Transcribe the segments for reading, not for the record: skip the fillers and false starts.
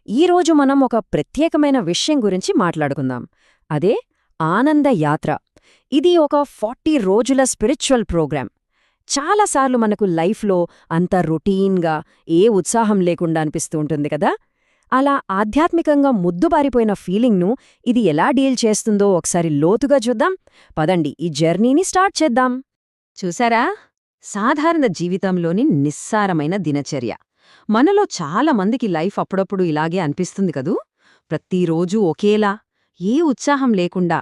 ఈరోజు మనం ఒక ప్రత్యేకమైన విషయం గురించి మాట్లాడుకుందాం. అదే ఆనంద యాత్ర. ఇది ఒక 40 రోజుల స్పిరిచువల్ ప్రోగ్రాం. చాలాసార్లు మనకు లైఫ్లో అంత రొటీన్గా ఏ ఉత్సాహం లేకుండా అనిపిస్తూ ఉంటుంది కదా. అలా ఆధ్యాత్మికంగా ముద్దుబారిపోయిన ఫీలింగ్ను ఇది ఎలా డీల్ చేస్తుందో ఒకసారి లోతుగా చూద్దాం. పదండి, ఈ జర్నీని స్టార్ట్ చేద్దాం. చూసారా, సాధారణ జీవితంలోని నిస్సారమైన దినచర్య. మనలో చాలా మందికి లైఫ్ అప్పుడప్పుడు ఇలాగే అనిపిస్తుంది కదూ. ప్రతిరోజూ ఒకేలా, ఏ ఉత్సాహం లేకుండా.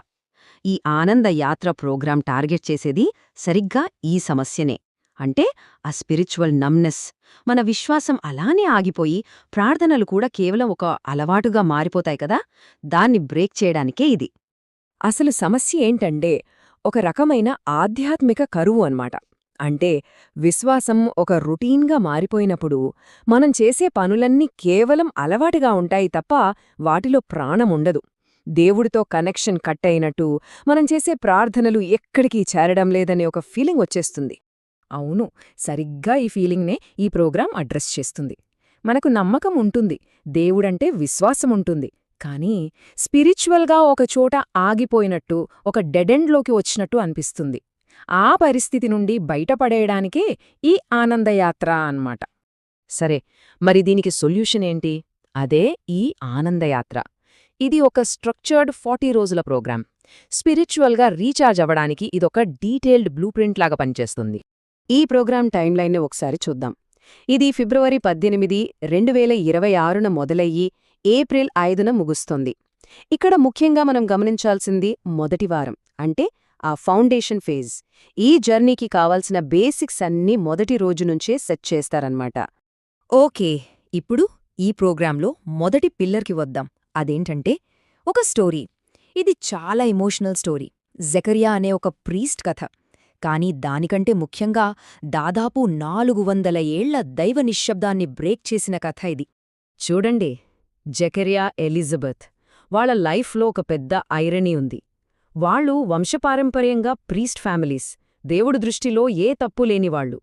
ఈ ఆనంద యాత్ర ప్రోగ్రాం టార్గెట్ చేసేది సరిగ్గా ఈ సమస్యనే. అంటే ఆ స్పిరిచువల్ నమ్నెస్. మన విశ్వాసం అలానే ఆగిపోయి ప్రార్థనలు కూడా కేవలం ఒక అలవాటుగా మారిపోతాయి కదా, దాన్ని బ్రేక్ చేయడానికే ఇది. అసలు సమస్య ఏంటంటే ఒక రకమైన ఆధ్యాత్మిక కరువు అన్నమాట. అంటే విశ్వాసం ఒక రొటీన్గా మారిపోయినప్పుడు మనం చేసే పనులన్నీ కేవలం అలవాటుగా ఉంటాయి తప్ప వాటిలో ప్రాణముండదు. దేవుడితో కనెక్షన్ కట్ అయినట్టు, మనం చేసే ప్రార్థనలు ఎక్కడికి చేరడం లేదనే ఒక ఫీలింగ్ వచ్చేస్తుంది. అవును, సరిగ్గా ఈ ఫీలింగ్నే ఈ ప్రోగ్రాం అడ్రస్ చేస్తుంది. మనకు నమ్మకం ఉంటుంది, దేవుడంటే విశ్వాసముంటుంది, కానీ స్పిరిచువల్గా ఒకచోట ఆగిపోయినట్టు, ఒక డెడెండ్లోకి వచ్చినట్టు అనిపిస్తుంది. ఆ పరిస్థితి నుండి బయటపడేయడానికే ఈ ఆనందయాత్ర అన్నమాట. సరే, మరి దీనికి సొల్యూషన్ ఏంటి? అదే ఈ ఆనందయాత్ర. ఇది ఒక స్ట్రక్చర్డ్ 40 రోజుల ప్రోగ్రాం. స్పిరిచువల్గా రీఛార్జ్ అవ్వడానికి ఇదొక డీటెయిల్డ్ బ్లూ ప్రింట్ లాగా పనిచేస్తుంది. ఈ ప్రోగ్రాం టైమ్లైన్ను ఒకసారి చూద్దాం. ఇది ఫిబ్రవరి 18, 2026న మొదలయ్యి ఏప్రిల్ 5న ముగుస్తుంది. ఇక్కడ ముఖ్యంగా మనం గమనించాల్సింది మొదటి వారం, అంటే ఆ ఫౌండేషన్ ఫేజ్. ఈ జర్నీకి కావాల్సిన బేసిక్స్ అన్నీ మొదటి రోజు నుంచే సెట్ చేస్తారన్నమాట. ఓకే, ఇప్పుడు ఈ ప్రోగ్రాంలో మొదటి పిల్లర్కి వద్దాం. అదేంటంటే ఒక స్టోరీ. ఇది చాలా ఎమోషనల్ స్టోరీ. జకరియా అనే ఒక ప్రీస్ట్ కథ. కానీ దానికంటే ముఖ్యంగా దాదాపు 400 ఏళ్ల దైవ నిశ్శబ్దాన్ని బ్రేక్ చేసిన కథ ఇది. చూడండి, జకరియా, ఎలిజబెత్ వాళ్ల లైఫ్లో ఒక పెద్ద ఐరనీ ఉంది. వాళ్ళు వంశపారంపర్యంగా ప్రీస్ట్ ఫ్యామిలీస్, దేవుడి దృష్టిలో ఏ తప్పు లేనివాళ్లు.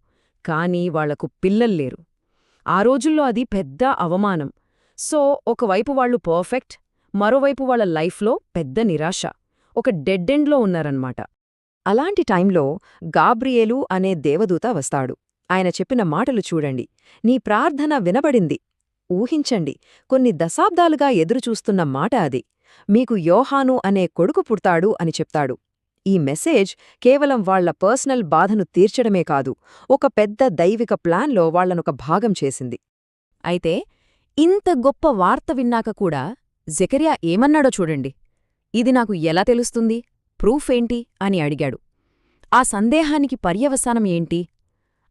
కానీ వాళ్లకు పిల్లల్లేరు. ఆ రోజుల్లో అది పెద్ద అవమానం. సో ఒకవైపు వాళ్లు పర్ఫెక్ట్, మరోవైపు వాళ్ల లైఫ్లో పెద్ద నిరాశ, ఒక డెడ్డెండ్లో ఉన్నారన్నమాట. అలాంటి టైంలో గాబ్రియేలు అనే దేవదూత వస్తాడు. ఆయన చెప్పిన మాటలు చూడండి. నీ ప్రార్థన వినబడింది. ఊహించండి, కొన్ని దశాబ్దాలుగా ఎదురుచూస్తున్న మాట అది. మీకు యోహాను అనే కొడుకు పుడతాడు అని చెప్తాడు. ఈ మెసేజ్ కేవలం వాళ్ల పర్సనల్ బాధను తీర్చడమే కాదు, ఒక పెద్ద దైవిక ప్లాన్లో వాళ్లనొక భాగం చేసింది. అయితే ఇంత గొప్ప వార్త విన్నాక కూడా జకరియా ఏమన్నాడో చూడండి. ఇది నాకు ఎలా తెలుస్తుంది, ప్రూఫ్ ఏంటి అని అడిగాడు. ఆ సందేహానికి పర్యవసానం ఏంటి?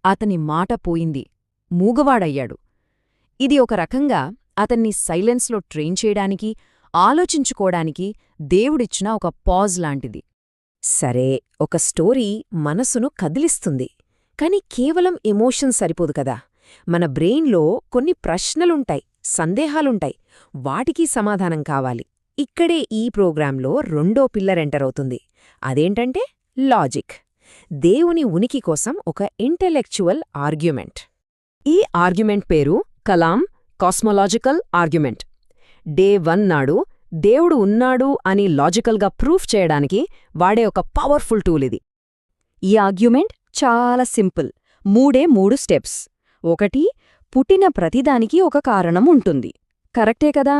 అతని మాట పోయింది, మూగవాడయ్యాడు. ఇది ఒక రకంగా అతన్ని సైలెన్స్లో ట్రైన్ చేయడానికి, ఆలోచించుకోడానికి దేవుడిచ్చిన ఒక పాజ్ లాంటిది. సరే, ఒక స్టోరీ మనసును కదిలిస్తుంది, కాని కేవలం ఎమోషన్ సరిపోదు కదా. మన బ్రెయిన్లో కొన్ని ప్రశ్నలుంటాయి, సందేహాలుంటాయి. వాటికి సమాధానం కావాలి. ఇక్కడే ఈ ప్రోగ్రాంలో రెండో పిల్లర్ ఎంటర్ అవుతుంది. అదేంటంటే లాజిక్. దేవుని ఉనికి కోసం ఒక ఇంటెలెక్చువల్ ఆర్గ్యుమెంట్. ఈ ఆర్గ్యుమెంట్ పేరు కలాం కాస్మోలాజికల్ ఆర్గ్యుమెంట్. డే 1 నాడు దేవుడు ఉన్నాడు అని లాజికల్గా ప్రూఫ్ చేయడానికి వాడే ఒక పవర్ఫుల్ టూల్ ఇది. ఈ ఆర్గ్యుమెంట్ చాలా సింపుల్. 3 స్టెప్స్. 1, పుట్టిన ప్రతిదానికి ఒక కారణం ఉంటుంది. కరెక్టే కదా.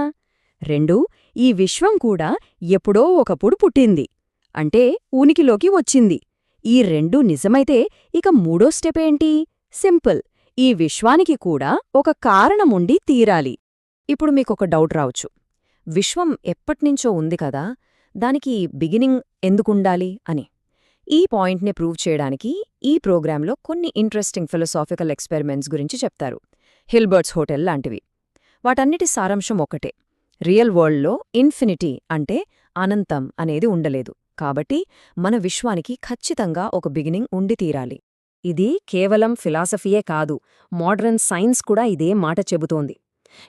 2, ఈ విశ్వం కూడా ఎప్పుడో ఒకప్పుడు పుట్టింది, అంటే ఉనికిలోకి వచ్చింది. ఈ 2 నిజమైతే ఇక 3వ స్టెప్ ఏంటి? సింపుల్, ఈ విశ్వానికి కూడా ఒక కారణముండి తీరాలి. ఇప్పుడు మీకొక డౌట్ రావచ్చు, విశ్వం ఎప్పట్నించో ఉంది కదా, దానికి బిగినింగ్ ఎందుకుండాలి అని. ఈ పాయింట్ని ప్రూవ్ చేయడానికి ఈ ప్రోగ్రాంలో కొన్ని ఇంట్రెస్టింగ్ ఫిలసాఫికల్ ఎక్స్పెరిమెంట్స్ గురించి చెప్తారు. హిల్బర్ట్స్ హోటల్ లాంటివి. వాటన్నిటి సారాంశం ఒకటే: రియల్ వరల్డ్లో ఇన్ఫినిటీ అంటే అనంతం అనేది ఉండలేదు. కాబట్టి మన విశ్వానికి ఖచ్చితంగా ఒక బిగినింగ్ ఉండి తీరాలి. ఇది కేవలం ఫిలాసఫీయే కాదు, మోడర్న్ సైన్స్ కూడా ఇదే మాట చెబుతోంది.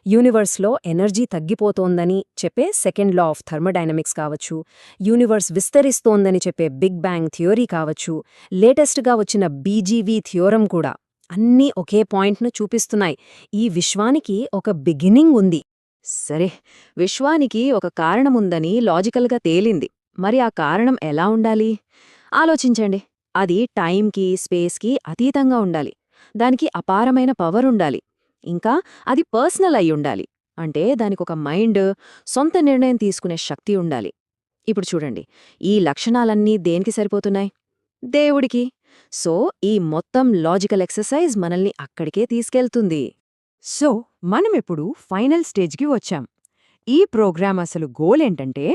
యూనివర్స్లో ఎనర్జీ తగ్గిపోతోందని చెప్పే సెకండ్ లా ఆఫ్ థర్మోడైనమిక్స్ కావచ్చు, యూనివర్స్ విస్తరిస్తోందని చెప్పే బిగ్ బ్యాంగ్ థియోరీ కావచ్చు, లేటెస్ట్గా వచ్చిన బీజీవీ థియోరం కూడా, అన్నీ ఒకే పాయింట్ను చూపిస్తున్నాయి: ఈ విశ్వానికి ఒక బిగినింగ్ ఉంది. సరే, విశ్వానికి ఒక కారణముందని లాజికల్గా తేలింది. మరి ఆ కారణం ఎలా ఉండాలి? ఆలోచించండి. అది టైంకి, స్పేస్కి అతీతంగా ఉండాలి. దానికి అపారమైన పవర్ ఉండాలి. ఇంకా అది పర్సనల్ అయి ఉండాలి. అంటే దానికొక మైండ్, సొంత నిర్ణయం తీసుకునే శక్తి ఉండాలి. ఇప్పుడు చూడండి, ఈ లక్షణాలన్నీ దేనికి సరిపోతున్నాయి? దేవుడికి. సో, ఈ మొత్తం లాజికల్ ఎక్సర్సైజ్ మనల్ని అక్కడికే తీసుకెళ్తుంది. సో, మనమిప్పుడు ఫైనల్ స్టేజ్కి వచ్చాం. ఈ ప్రోగ్రామ్ అసలు గోలేంటంటే,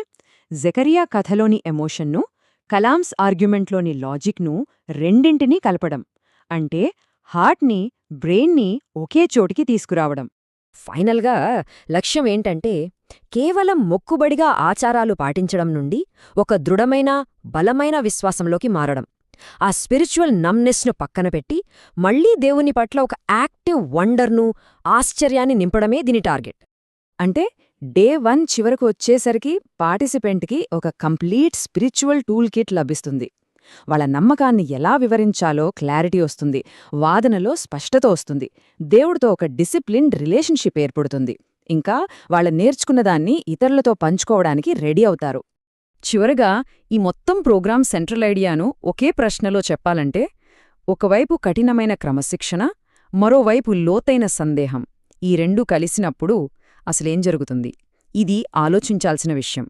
జకరియా కథలోని ఎమోషన్ను, కలామ్స్ ఆర్గ్యుమెంట్లోని లాజిక్ను రెండింటినీ కలపడం. అంటే హార్ట్ని, బ్రెయిన్ని ఒకే చోటికి తీసుకురావడం. ఫైనల్గా లక్ష్యం ఏంటంటే కేవలం మొక్కుబడిగా ఆచారాలు పాటించడం నుండి ఒక దృఢమైన, బలమైన విశ్వాసంలోకి మారడం. ఆ స్పిరిచువల్ నమ్నెస్ను పక్కన పెట్టి మళ్లీ దేవుని పట్ల ఒక యాక్టివ్ వండర్ను, ఆశ్చర్యాన్ని నింపడమే దీని టార్గెట్. అంటే డే 1 చివరకు వచ్చేసరికి పార్టిసిపెంట్కి ఒక కంప్లీట్ స్పిరిచువల్ టూల్ కిట్ లభిస్తుంది. వాళ్ళ నమ్మకాన్ని ఎలా వివరించాలో క్లారిటీ వస్తుంది, వాదనలో స్పష్టత వస్తుంది, దేవుడితో ఒక డిసిప్లిన్డ్ రిలేషన్షిప్ ఏర్పడుతుంది. ఇంకా వాళ్ళ నేర్చుకున్నదాన్ని ఇతరులతో పంచుకోవడానికి రెడీ అవుతారు. చివరగా ఈ మొత్తం ప్రోగ్రాం సెంట్రల్ ఐడియాను ఒకే ప్రశ్నలో చెప్పాలంటే, ఒకవైపు కఠినమైన క్రమశిక్షణ, మరోవైపు లోతైన సందేహం. ఈ రెండూ కలిసినప్పుడు అసలేం జరుగుతుంది? ఇది ఆలోచించాల్సిన విషయం.